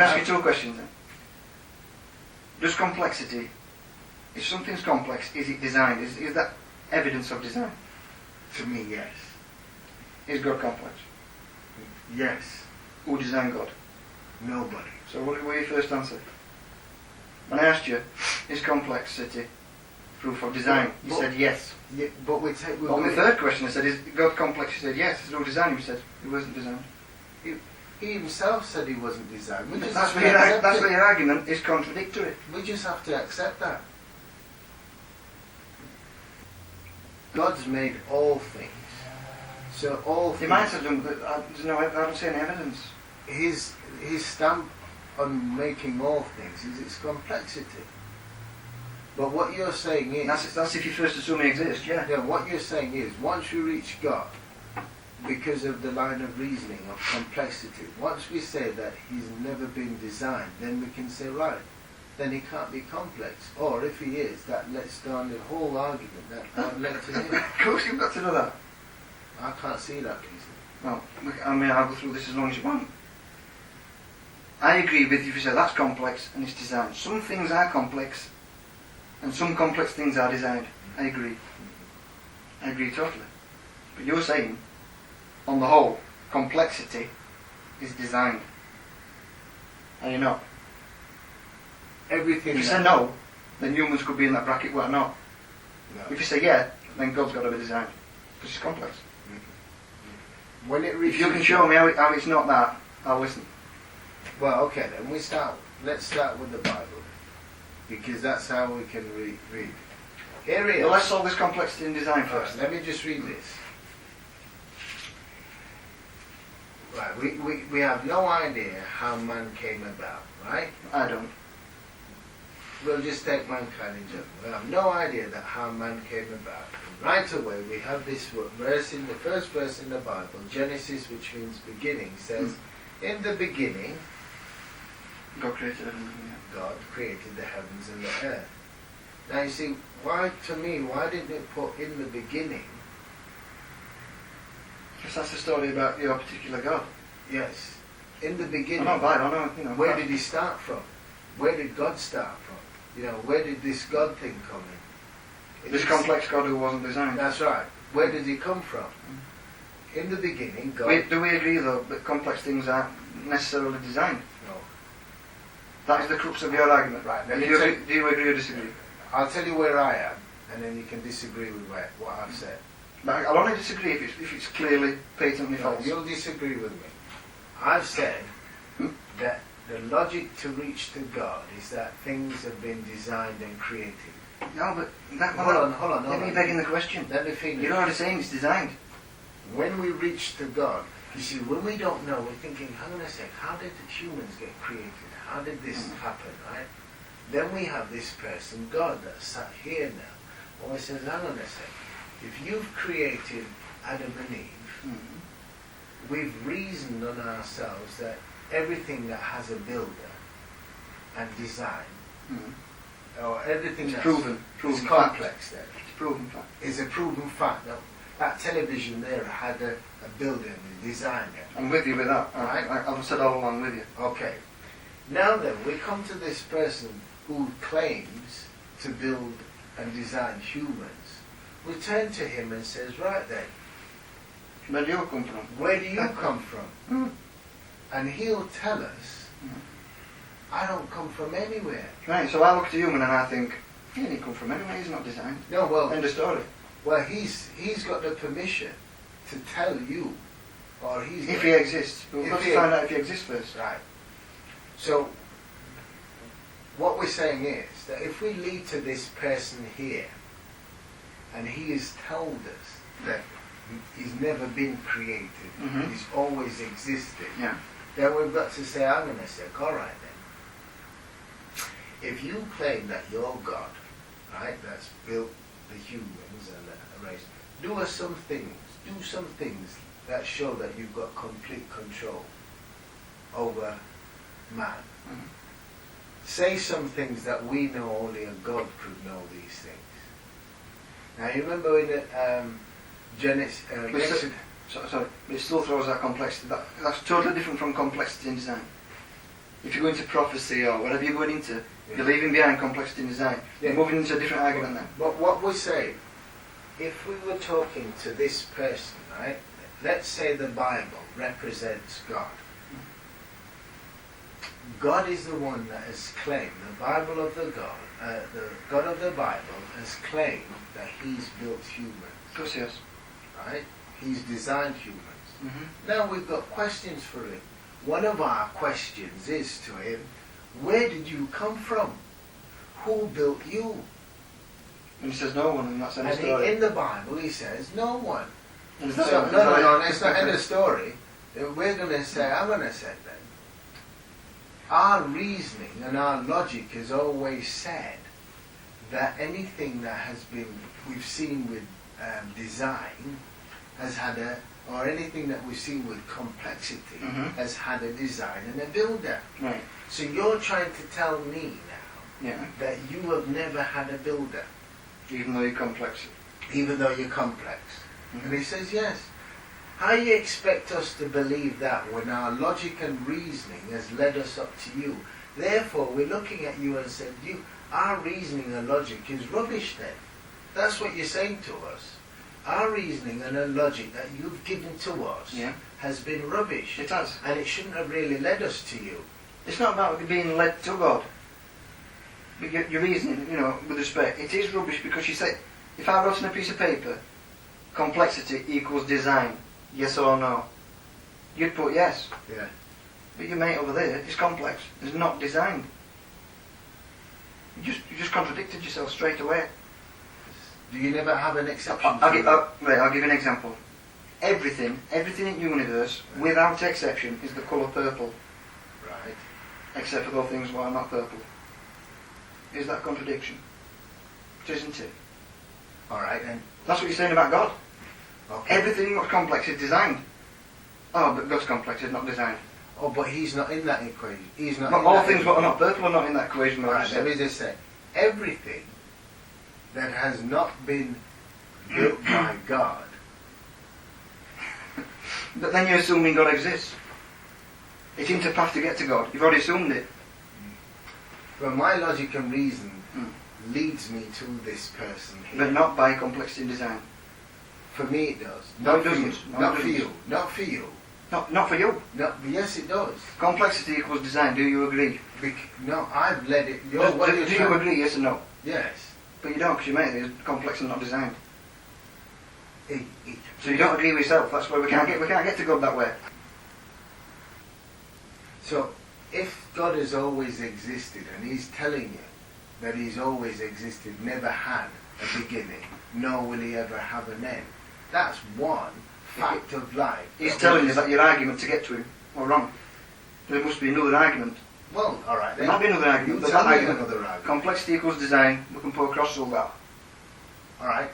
I'll ask you two questions then. Does complexity, if something's complex, is it designed? Is that evidence of design? To me, yes. Is God complex? Yes. Who designed God? Nobody. So what were your first answer? When I asked you, is complexity proof of design? You said yes. Yeah, but we take. On the third question, I said, is God complex? You said yes. Is no design? You said it wasn't designed. He himself said he wasn't designed. That's where your argument is contradictory. We just have to accept that. God's made all things. So all things. You might have done, but I don't see any evidence. His stamp on making all things is its complexity. But what you're saying is... That's if you first assume he exists, yeah. Yeah, what you're saying is, once you reach God, because of the line of reasoning of complexity, once we say that he's never been designed, then we can say, right, then he can't be complex. Or if he is, that lets down the whole argument that God led to him. Of course you've got to know that. I can't see that reason. Well, I mean, I'll go through this as long as you want. I agree with you if you say that's complex and it's designed. Some things are complex and some complex things are designed. I agree. I agree totally. But you're saying, on the whole, complexity is designed. Are you not? Everything. If you say no, then humans could be in that bracket where not. No. If you say yeah, then God's got to be designed. Because it's complex. When it If you can show me how it's not that, I'll listen. Well, okay then, let's start with the Bible. Because that's how we can read. Here it is. Well, let's solve this complexity in design first. Let me just read this. Right, we have no idea how man came about, right? I don't. We'll just take mankind in general. We have no idea that how man came about. And right away we have this verse in the first verse in the Bible, Genesis, which means beginning, says, in the beginning, God created everything. God created the heavens and the earth. Now you see, why didn't it put in the beginning? Because that's the story about your particular God. Yes. In the beginning. I'm not bad, I know, Where did he start from? Where did God start from? Where did this God thing come in? This complex God who wasn't designed. That's right. Where did he come from? In the beginning, God... Do we agree though that complex things aren't necessarily designed? No. That is the crux of your argument. Right. Do you agree or disagree? I'll tell you where I am, and then you can disagree with what I've said. But I'll only disagree if it's clearly, patently false. You'll disagree with me. I've said that the logic to reach to God is that things have been designed and created. No, but Hold on. Let me begging the question. Let me finish. You're already saying it's designed. When we reach to God, you see, when we don't know, we're thinking, hang on a sec, how did the humans get created? How did this happen, right? Then we have this person, God, that's sat here now. And we says, hang on a sec, if you've created Adam and Eve, we've reasoned on ourselves that everything that has a builder and design, or everything that's proven complex, then, it's proven fact. is a proven fact. Now, that television there had a builder and a designer. I'm with you with that. Right. I've said all along with you. Okay. Now then, we come to this person who claims to build and design humans. We turn to him and says, right then, Where do you come from? where do you come from? And he'll tell us, I don't come from anywhere. Right, so I look at a human and I think, he didn't come from anywhere, he's not designed. No, well, End of story. well, he's got the permission to tell you, or If he exists. But we've got to find out if he exists first. Right. So, what we're saying is that if we lead to this person here, and he has told us that he's never been created, he's always existed, then we've got to say, I'm going to say, all right then. If you claim that you're God, right, that's built the humans and the race, do some things that show that you've got complete control over man. Say some things that we know only a God could know these things. Now you remember in the Genesis... Sorry, but it still throws that complexity. That's totally different from complexity in design. if you go into prophecy or whatever you're going into, Yeah. you're leaving behind complexity in design. Yeah. You're moving into a different argument then. But what we say, if we were talking to this person, right? Let's say the Bible represents God. God is the one that has claimed, the God of the Bible has claimed that He's built humans, Of course, yes. right? He's designed humans. Mm-hmm. Now we've got questions for Him. One of our questions is to Him, where did you come from? Who built you? And he says no one, and that's the And story. in the Bible He says, no one. And So, it's no, it's not end of story. We're going to say, I'm going to say then, our reasoning and our logic has always said that anything that has been, we've seen with design, has had or anything that we've seen with complexity, Mhm. has had a design and a builder. Right. So you're trying to tell me now Yeah. that you have never had a builder, Even though you're complex. even though you're complex. Mhm. And he says, yes. How you expect us to believe that when our logic and reasoning has led us up to you? Therefore, we're looking at you and said, our reasoning and logic is rubbish then. That's what you're saying to us. Our reasoning and our logic that you've given to us Yeah. has been rubbish. It has. And it shouldn't have really led us to you. It's not about being led to God. But your reasoning, with respect, it is rubbish because you say, if I wrote on a piece of paper, complexity equals design, yes or no, you'd put yes. Yeah. But your mate over there is complex. It's not designed. You just contradicted yourself straight away. Do you never have an exception? I'll to give that? you an example. Everything in the universe, without exception, is the colour purple, Right. except for those things that are not purple. Is that a contradiction? Isn't it? All right then. That's what you're saying about God. Okay. Everything that's complex is designed. Oh, but God's complex is not designed. Oh, but He's not in that equation. He's not. Not in all that things that equation. are not purple are not in that equation. All Like right. you Let me said. just say, everything that has not been built by God. But then you're assuming God exists. It isn't a path to get to God. You've already assumed it. But my logic and reason Mm. leads me to this person here. But not by complexity in design. For me, it does. No, Not it for you. doesn't. No, Not it for doesn't. you. Not for you. Not for you. No. Yes, it does. Complexity equals design. Do you agree? No, I've let it. Do you agree, yes or no? Yes. But you don't, because your mate is complex and not designed. It, So you don't agree with yourself. That's why we can't get to God that way. So, if God has always existed and He's telling you that He's always existed, never had a beginning, nor will He ever have an end, that's one fact of life. He's telling you that your argument to get to him are wrong. There must be another argument. Well, all right. There might be another argument. You But tell that me argument, another argument. complexity equals design, we can put across all that. All right.